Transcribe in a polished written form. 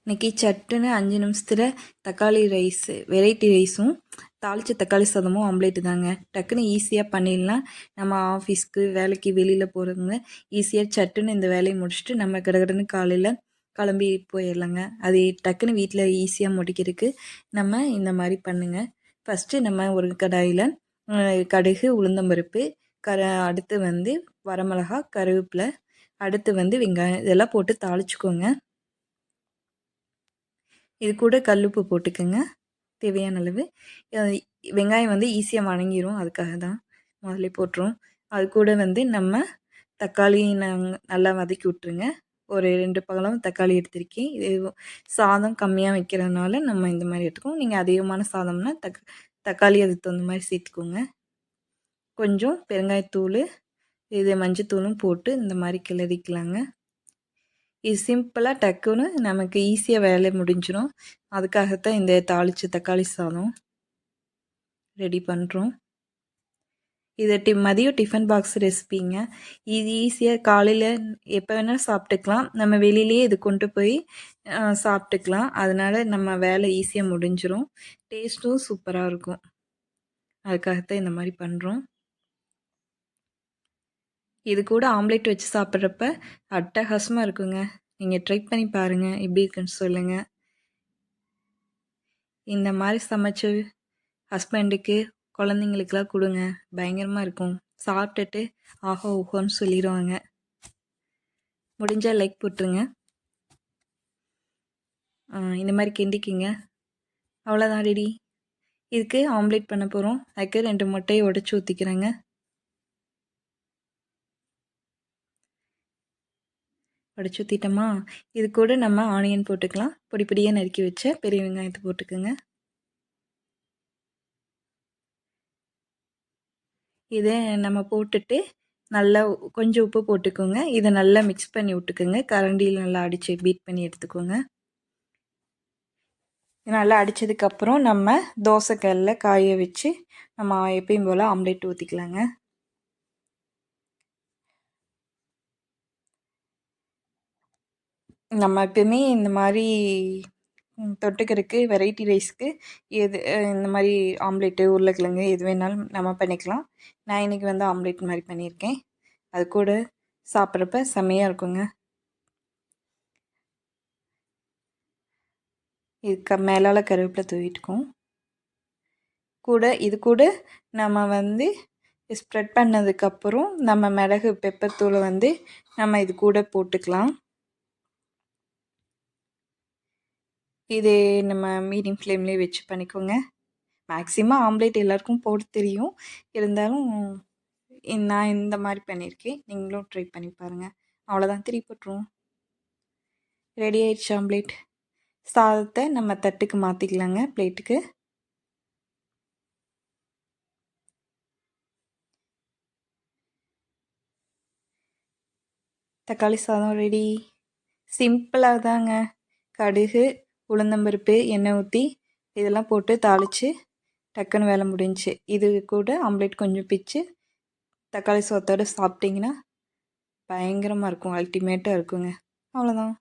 இன்றைக்கி சட்டுன்னு 5 நிமிஷத்தில் தக்காளி ரைஸு வெரைட்டி ரைஸும் தாளித்த தக்காளி சாதமும் ஆம்லேட்டு தாங்க. டக்குன்னு ஈஸியாக பண்ணிடலாம். நம்ம ஆஃபீஸ்க்கு வேலைக்கு வெளியில் போகிறவங்க ஈஸியாக சட்டுன்னு இந்த வேலையை முடிச்சுட்டு நம்ம கடகடன்னு காலையில் கிளம்பி போயிடலாங்க. அது டக்குன்னு வீட்டில் ஈஸியாக முடிக்கிறதுக்கு நம்ம இந்த மாதிரி பண்ணுங்கள். ஃபஸ்ட்டு நம்ம ஒரு கடாயில் கடுகு, உளுந்தம்பருப்பு, அடுத்து வந்து வரமிளகா, கருவேப்பிலை, அடுத்து வந்து வெங்காயம் இதெல்லாம் போட்டு தாளிச்சுக்கோங்க. இது கூட கல்லுப்பு போட்டுக்கோங்க தேவையான அளவு. வெங்காயம் வந்து ஈஸியாக வணங்கிடும், அதுக்காக தான் முதல்ல போட்டுரும். அது கூட வந்து நம்ம தக்காளி நல்லா வதக்கி விட்ருங்க. ஒரு 2 பழம் தக்காளி எடுத்திருக்கேன். இது சாதம் கம்மியாக வைக்கிறதுனால நம்ம இந்த மாதிரி எடுத்துக்கோம். நீங்கள் அதிகமான சாதம்னா தக்காளி அதுக்கு தகுந்த மாதிரி சேர்த்துக்கோங்க. கொஞ்சம் பெருங்காயத்தூள், இது மஞ்சத்தூளும் போட்டு இந்த மாதிரி கிளறிக்கலாங்க. இது சிம்பிளாக டக்குன்னு நமக்கு ஈஸியாக வேலை முடிஞ்சிடும். அதுக்காகத்தான் இந்த தாளித்த தக்காளி சாதம் ரெடி பண்ணுறோம். இது மதியம் டிஃபன் பாக்ஸ் ரெசிபிங்க. இது ஈஸியாக காலையில் எப்போ வேணாலும் சாப்பிட்டுக்கலாம். நம்ம வெளியிலேயே இது கொண்டு போய் சாப்பிட்டுக்கலாம். அதனால் நம்ம வேலை ஈஸியாக முடிஞ்சிடும். டேஸ்ட்டும் சூப்பராக இருக்கும். அதுக்காகத்தான் இந்த மாதிரி பண்ணுறோம். இது கூட ஆம்லேட் வச்சு சாப்பிட்றப்ப அட்டகாசமாக இருக்குங்க. நீங்கள் ட்ரை பண்ணி பாருங்கள், எப்படி இருக்குன்னு சொல்லுங்கள். இந்த மாதிரி சமைச்சு ஹஸ்பண்டுக்கு, குழந்தைங்களுக்கெல்லாம் கொடுங்க. பயங்கரமாக இருக்கும். சாப்பிட்டுட்டு ஆஹா ஊஹோன்னு சொல்லிடுவாங்க. முடிஞ்சால் லைக் போட்டுருங்க. இந்த மாதிரி கிண்டிக்கிங்க. அவ்வளோதான், ரெடி. இதுக்கு ஆம்லேட் பண்ண போகிறோம். அதுக்கு 2 முட்டையை உடச்சி ஊற்றிக்கிறேங்க. உடச்சி ஊற்றிட்டோமா? இது கூட நம்ம ஆனியன் போட்டுக்கலாம். பொடி பொடியாக நறுக்கி வச்ச பெரிய வெங்காயத்தை போட்டுக்கோங்க. இதை நம்ம போட்டுட்டு நல்லா கொஞ்சம் உப்பு போட்டுக்கோங்க. இதை நல்லா மிக்ஸ் பண்ணி விட்டுக்கோங்க. கரண்டியில் நல்லா அடித்து பீட் பண்ணி எடுத்துக்கோங்க. நல்லா அடித்ததுக்கப்புறம் நம்ம தோசைக்கல்லில் காய வச்சு நம்ம எப்பயும் போல் ஆம்லேட் ஊற்றிக்கலாங்க. நம்ம எப்பயுமே இந்த மாதிரி தொட்டுக்கிறதுக்கு வெரைட்டி ரைஸ்க்கு எது இந்த மாதிரி ஆம்லேட்டு, உருளைக்கிழங்கு எது வேணாலும் நம்ம பண்ணிக்கலாம். நான் இன்றைக்கி வந்து ஆம்லேட் மாதிரி பண்ணியிருக்கேன். அது கூட சாப்பிட்றப்ப செம்மையாக இருக்குங்க. இதுக்கு மேலால் கருவேப்பிலை தூவிட்டுக்கும் இது கூட நம்ம வந்து ஸ்ப்ரெட் பண்ணதுக்கப்புறம் நம்ம மிளகு பெப்பர் தூளை வந்து நம்ம இது கூட போட்டுக்கலாம். இது நம்ம மீடியம் ஃப்ளேம்லேயே வச்சு பண்ணிக்கோங்க. மேக்ஸிமம் ஆம்லேட் எல்லாருக்கும் போட தெரியும். இருந்தாலும் நான் இந்த மாதிரி பண்ணியிருக்கேன். நீங்களும் ட்ரை பண்ணி பாருங்கள். அவ்வளோதான், திருப்பி போட்டுருவோம். ரெடி ஆயிடுச்சு ஆம்லேட். சாதத்தை நம்ம தட்டுக்கு மாற்றிக்கலாங்க, பிளேட்டுக்கு. தக்காளி சாதம் ரெடி. சிம்பிளாக தாங்க. கடுகு, உளுந்தம்பருப்பு, எண்ணெய் ஊற்றி இதெல்லாம் போட்டு தாளித்து டக்குன்னு வேலை முடிஞ்சிச்சு. இது கூட ஆம்லேட் கொஞ்சம் பிச்சு தக்காளி சாதத்தோடு சாப்பிட்டிங்கன்னா பயங்கரமாக இருக்கும். அல்டிமேட்டாக இருக்குங்க. அவ்வளோதான்.